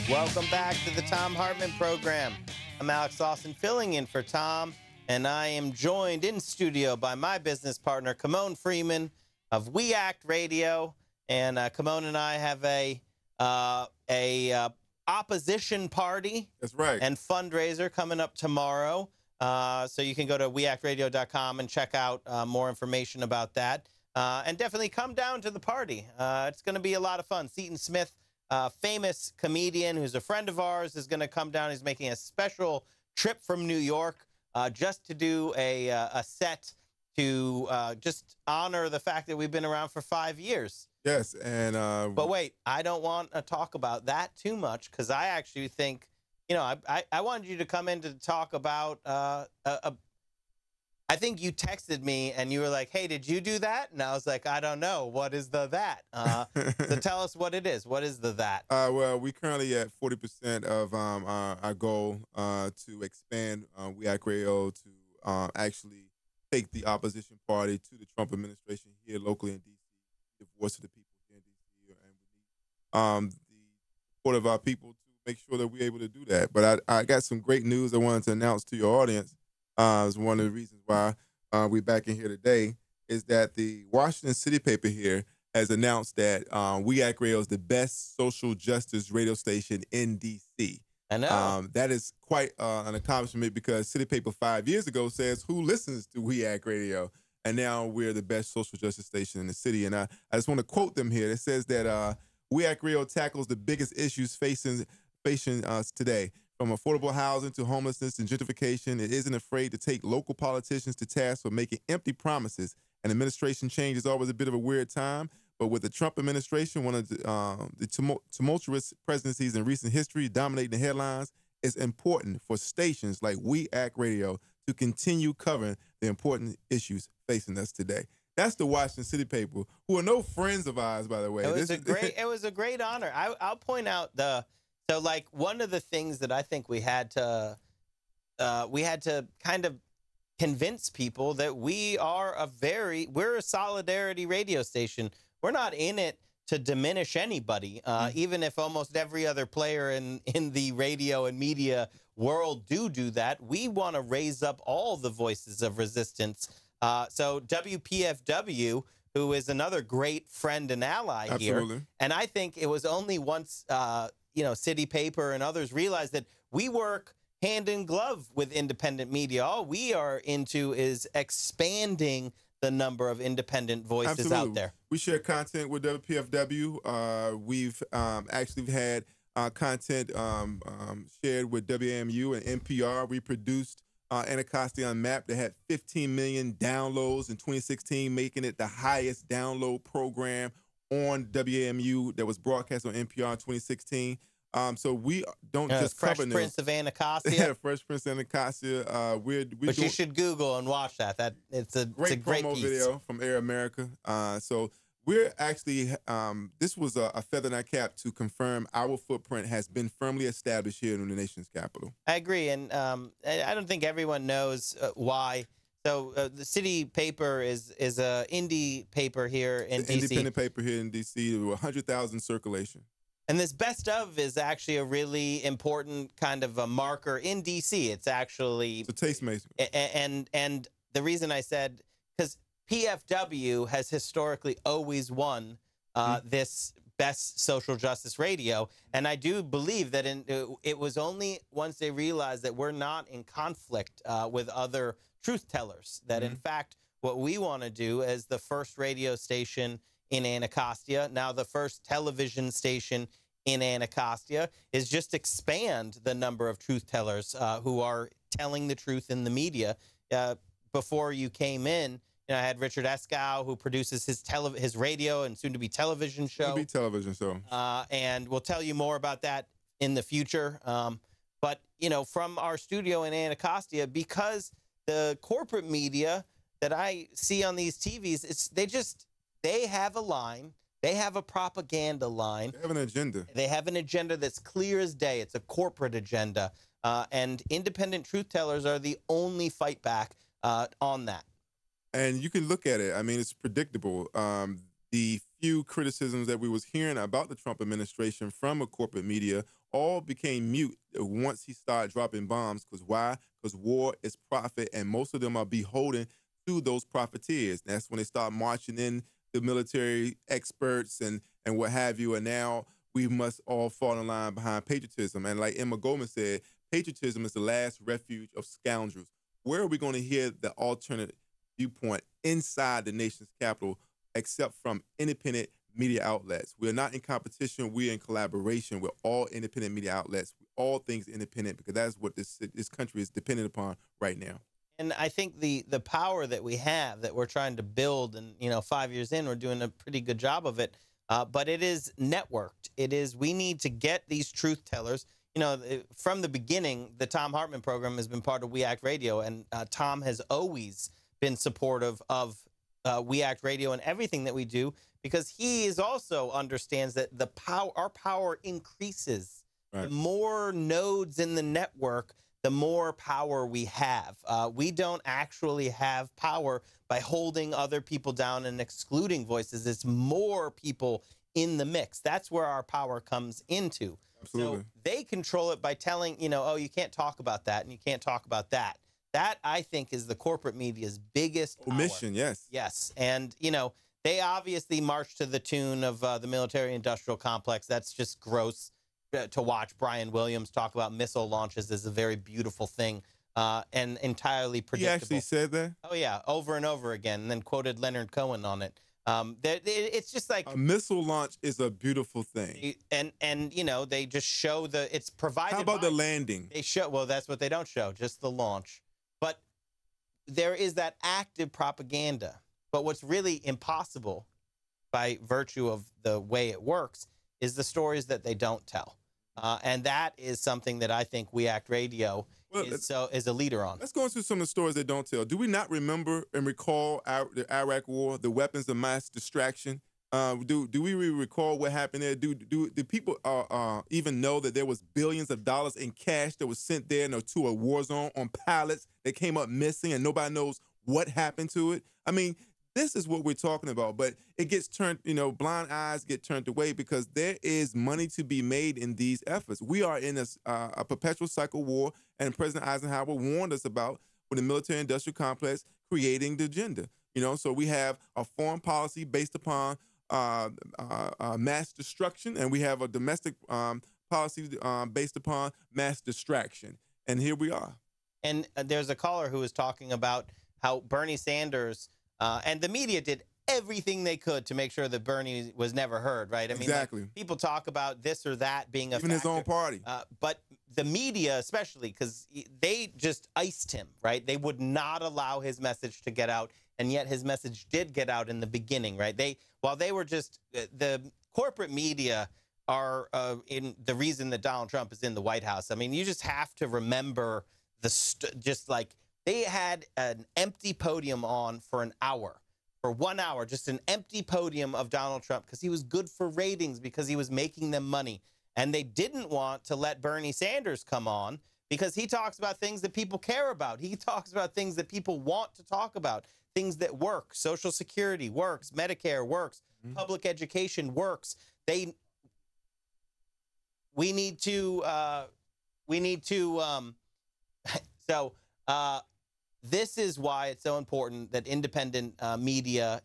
Welcome back to the Thom Hartmann Program. I'm Alex Lawson filling in for Tom, and I am joined in studio by my business partner, Kymone Freeman of We Act Radio. And Kymone and I have a opposition party. That's right. And fundraiser coming up tomorrow. So you can go to weactradio.com and check out more information about that. And definitely come down to the party. It's going to be a lot of fun. Seton Smith, famous comedian who's a friend of ours, is going to come down. He's making a special trip from New York just to do a set to just honor the fact that we've been around for 5 years. Yes, and but wait, I don't want to talk about that too much because I actually think, you know, I wanted you to come in to talk about I think you texted me and you were like, hey, did you do that? And I was like, I don't know. What is the that? So tell us what it is. What is the that? Well, we currently at 40% of our goal to expand We Act Radio to actually take the opposition party to the Trump administration here locally in D.C., the voice of the people here in D.C., and we need the support of our people to make sure that we're able to do that. But I got some great news I wanted to announce to your audience. Is one of the reasons why we're back in here today is that the Washington City paper here has announced that We Act Radio is the best social justice radio station in D.C. I know. That is quite an accomplishment because City Paper 5 years ago says, who listens to We Act Radio? And now we're the best social justice station in the city. And I just want to quote them here. It says that We Act Radio tackles the biggest issues facing us today. From affordable housing to homelessness and gentrification, it isn't afraid to take local politicians to task for making empty promises. And administration change is always a bit of a weird time, but with the Trump administration, one of the tumultuous presidencies in recent history dominating the headlines, it's important for stations like We Act Radio to continue covering the important issues facing us today. That's the Washington City paper, who are no friends of ours, by the way. It was a great honor. I'll point out so like one of the things that I think we had to kind of convince people that we're a solidarity radio station. We're not in it to diminish anybody, even if almost every other player in the radio and media world do that. We want to raise up all the voices of resistance. So WPFW, who is another great friend and ally Absolutely. here, and I think it was only once City Paper and others realized that we work hand in glove with independent media. All we are into is expanding the number of independent voices Absolutely. out there. We share content with WPFW. We've actually had content shared with WAMU and NPR. We produced Anacostia Unmapped that had 15 million downloads in 2016, making it the highest download program on WAMU that was broadcast on NPR in 2016. So we don't just Fresh cover Prince of Anacostia. Yeah, Fresh Prince of Anacostia. But you should Google and watch that. It's a great promo piece. video from Air America. So we're actually this was a feather in our cap to confirm our footprint has been firmly established here in the nation's capital. I agree, and I don't think everyone knows why. So the City Paper is a indie paper here in D.C. Independent paper here in D.C. 100,000 circulation. And this best of is actually a really important kind of a marker in D.C. It's actually a tastemaker. And the reason I said, because PFW has historically always won this best social justice radio. And I do believe that it was only once they realized that we're not in conflict with other truth tellers, that in fact, what we want to do as the first radio station in Anacostia, now the first television station in Anacostia, is just expand the number of truth tellers who are telling the truth in the media. Before you came in, I had Richard Eskow, who produces his radio and soon-to-be television show. And we'll tell you more about that in the future. But, from our studio in Anacostia, because the corporate media that I see on these TVs, they have a line. They have a propaganda line. They have an agenda. They have an agenda that's clear as day. It's a corporate agenda. And independent truth tellers are the only fight back on that. And you can look at it. I mean, it's predictable. the few criticisms that we was hearing about the Trump administration from a corporate media all became mute once he started dropping bombs. Because why? Because war is profit, and most of them are beholden to those profiteers. That's when they start marching in the military experts and what have you. And now we must all fall in line behind patriotism. And like Emma Goldman said, patriotism is the last refuge of scoundrels. Where are we going to hear the alternate viewpoint inside the nation's capital except from independent media outlets? We're not in competition. We're in collaboration with all independent media outlets, all things independent, because that's what this country is dependent upon right now. And I think the power that we have, that we're trying to build, and 5 years in, we're doing a pretty good job of it. But it is networked. We need to get these truth tellers. From the beginning, the Thom Hartmann Program has been part of We Act Radio, and Thom has always been supportive of We Act Radio and everything that we do, because he also understands that our power increases. Right. The more nodes in the network, the more power we have. We don't actually have power by holding other people down and excluding voices. It's more people in the mix. That's where our power comes into. Absolutely. So they control it by telling, oh, you can't talk about that and you can't talk about that. That, I think, is the corporate media's biggest omission. Yes. Yes. And, they obviously march to the tune of the military-industrial complex. That's just gross to watch. Brian Williams talk about missile launches is a very beautiful thing and entirely predictable. He actually said that? Oh, yeah, over and over again, and then quoted Leonard Cohen on it. It's just like a missile launch is a beautiful thing. And they just show it's provided. How about the landing? They show, well, that's what they don't show, just the launch. But there is that active propaganda. But what's really impossible by virtue of the way it works is the stories that they don't tell. And that is something that I think We Act Radio is a leader on. Let's go into some of the stories they don't tell. Do we not remember and recall the Iraq War, the weapons of mass distraction? Do we recall what happened there? Do people even know that there was billions of dollars in cash that was sent there to a war zone on pallets that came up missing and nobody knows what happened to it? I mean, this is what we're talking about, but it gets turned, blind eyes get turned away because there is money to be made in these efforts. We are in a perpetual cycle war, and President Eisenhower warned us about with the military-industrial complex creating the agenda. So we have a foreign policy based upon mass destruction, and we have a domestic policy based upon mass distraction. And here we are. And there's a caller who was talking about how Bernie Sanders and the media did everything they could to make sure that Bernie was never heard, right? I mean, exactly. Like, people talk about this or that being a even factor. His own party. But the media, especially, because they just iced him, right? They would not allow his message to get out, and yet his message did get out in the beginning, right? While they were just the corporate media are in the reason that Donald Trump is in the White House. I mean, you just have to remember just like. They had an empty podium on for 1 hour, just an empty podium of Donald Trump because he was good for ratings, because he was making them money. And they didn't want to let Bernie Sanders come on because he talks about things that people care about. He talks about things that people want to talk about, things that work. Social Security works. Medicare works. Mm-hmm. Public education works. We need to this is why it's so important that independent media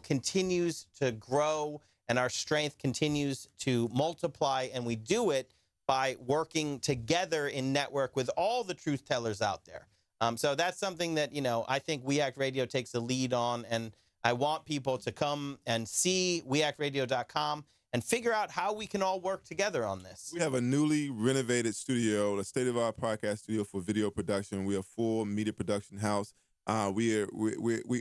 continues to grow and our strength continues to multiply. And we do it by working together in network with all the truth tellers out there. So that's something that, I think We Act Radio takes a lead on. And I want people to come and see weactradio.com and figure out how we can all work together on this. We have a newly renovated studio, a state-of-the-art podcast studio for video production. We are a full media production house. We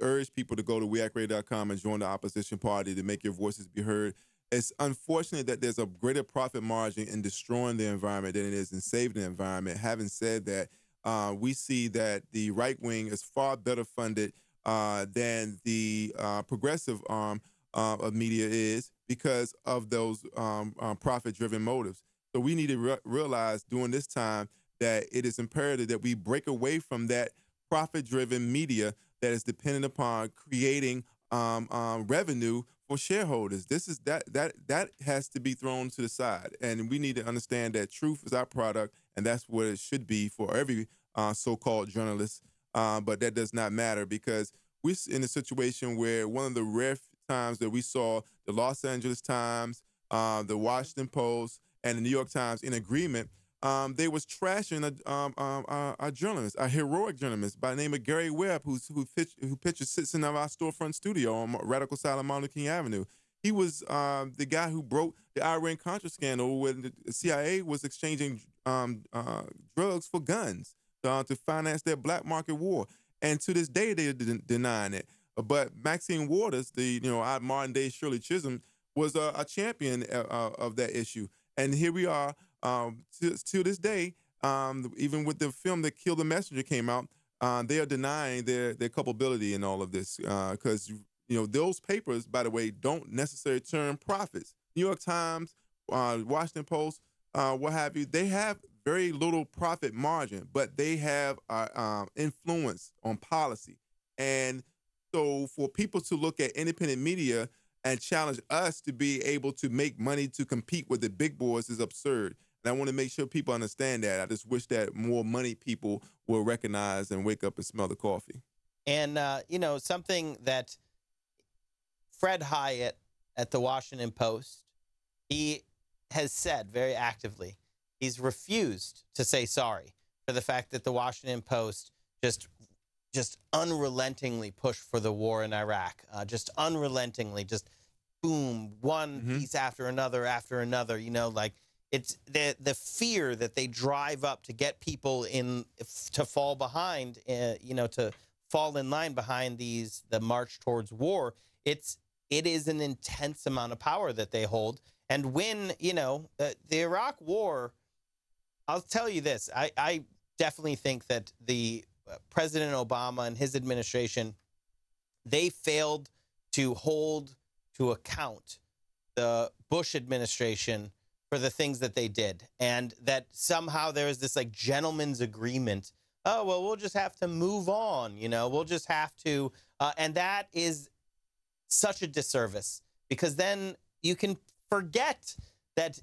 urge people to go to weactradio.com and join the opposition party to make your voices be heard. It's unfortunate that there's a greater profit margin in destroying the environment than it is in saving the environment. Having said that, we see that the right wing is far better funded than the progressive arm of media is, because of those profit-driven motives. So we need to realize during this time that it is imperative that we break away from that profit-driven media that is dependent upon creating revenue for shareholders. This is that has to be thrown to the side, and we need to understand that truth is our product, and that's what it should be for every so-called journalist. But that does not matter because we're in a situation where one of the rare times that we saw the Los Angeles Times, the Washington Post, and the New York Times in agreement. They was trashing a journalist, a heroic journalist by the name of Gary Webb, who pictures sits in our storefront studio on Radical Side of Martin Luther King Avenue. He was the guy who broke the Iran-Contra scandal when the CIA was exchanging drugs for guns to finance their black market war. And to this day, they're denying it. But Maxine Waters, our modern-day Shirley Chisholm, was a champion of that issue. And here we are to this day, even with the film that Kill the Messenger came out, they are denying their culpability in all of this because those papers, by the way, don't necessarily turn profits. New York Times, Washington Post, what have you, they have very little profit margin, but they have influence on policy. And so for people to look at independent media and challenge us to be able to make money to compete with the big boys is absurd. And I want to make sure people understand that. I just wish that more money people will recognize and wake up and smell the coffee. And, something that Fred Hyatt at the Washington Post, he has said very actively, he's refused to say sorry for the fact that the Washington Post just unrelentingly pushed for the war in Iraq, just unrelentingly, just boom, one piece after another, it's the fear that they drive up to get people to fall behind, to fall in line behind the march towards war. It is an intense amount of power that they hold. And when, the Iraq war, I'll tell you this, I definitely think that the President Obama and his administration, they failed to hold to account the Bush administration for the things that they did. And that somehow there is this gentleman's agreement. Oh, well, we'll just have to move on. We'll just have to. And that is such a disservice because then you can forget that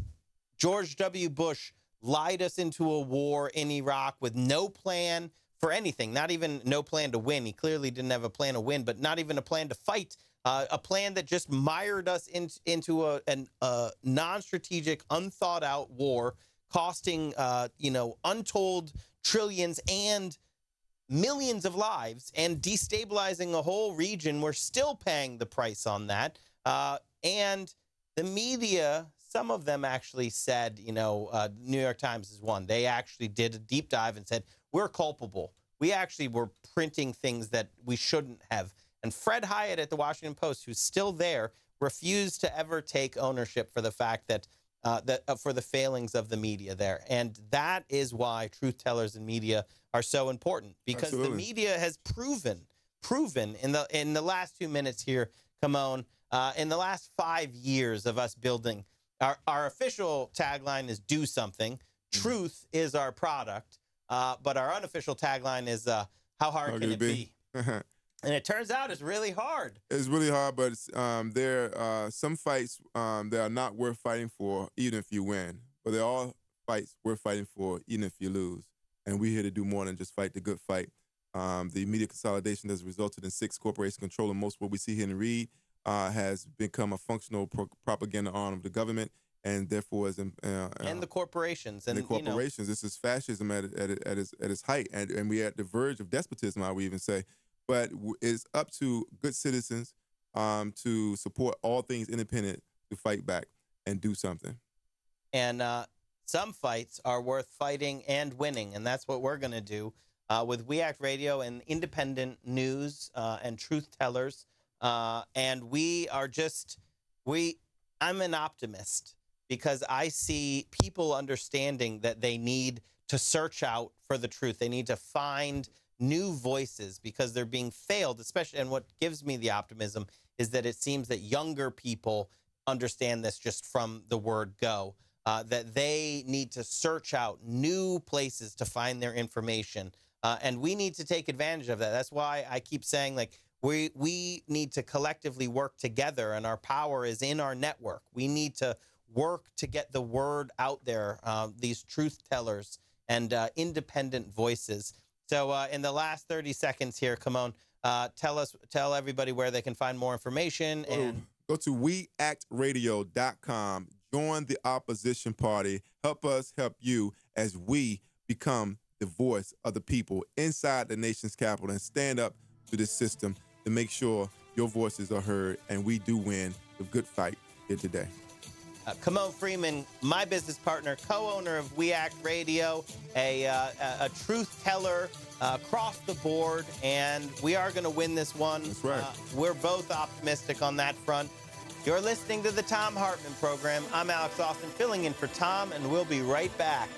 George W. Bush lied us into a war in Iraq with no plan for anything, not even no plan to win. He clearly didn't have a plan to win, but not even a plan to fight, a plan that just mired us into a non-strategic, unthought-out war, costing, untold trillions and millions of lives and destabilizing a whole region. We're still paying the price on that. And the media, some of them actually said, New York Times is one. They actually did a deep dive and said, we're culpable. We actually were printing things that we shouldn't have. And Fred Hyatt at the Washington Post, who's still there, refused to ever take ownership for the fact that for the failings of the media there. And that is why truth tellers in media are so important, because Absolutely. the media has proven in the last 2 minutes here, Kymone, in the last 5 years of us building, our official tagline is do something. Truth is our product. But our unofficial tagline is how hard can it be? And it turns out it's really hard. It's really hard, but there are some fights that are not worth fighting for, even if you win. But they're all fights worth fighting for, even if you lose. And we're here to do more than just fight the good fight. The media consolidation has resulted in 6 corporations controlling most of what we see here in Reed, has become a functional propaganda arm of the government, and therefore is and the corporations and the corporations. This is fascism at its height, and we're at the verge of despotism, I would even say. But it's up to good citizens to support all things independent, to fight back and do something. And some fights are worth fighting and winning, and that's what we're going to do with We Act Radio and independent news and truth tellers. And I'm an optimist, because I see people understanding that they need to search out for the truth. They need to find new voices because they're being failed, especially. And what gives me the optimism is that it seems that younger people understand this just from the word go, that they need to search out new places to find their information. And we need to take advantage of that. That's why I keep saying, We need to collectively work together, and our power is in our network. We need to work to get the word out there, these truth tellers and independent voices. So in the last 30 seconds here, Kymone, tell everybody where they can find more information. And go to weactradio.com. Join the opposition party. Help us help you as we become the voice of the people inside the nation's capital and stand up to this system to make sure your voices are heard and we do win the good fight here today. Kymone Freeman, my business partner, co-owner of We Act Radio, a truth teller across the board, and we are going to win this one. That's right. We're both optimistic on that front. You're listening to the Thom Hartmann Program. I'm Alex Lawson, filling in for Tom, and we'll be right back.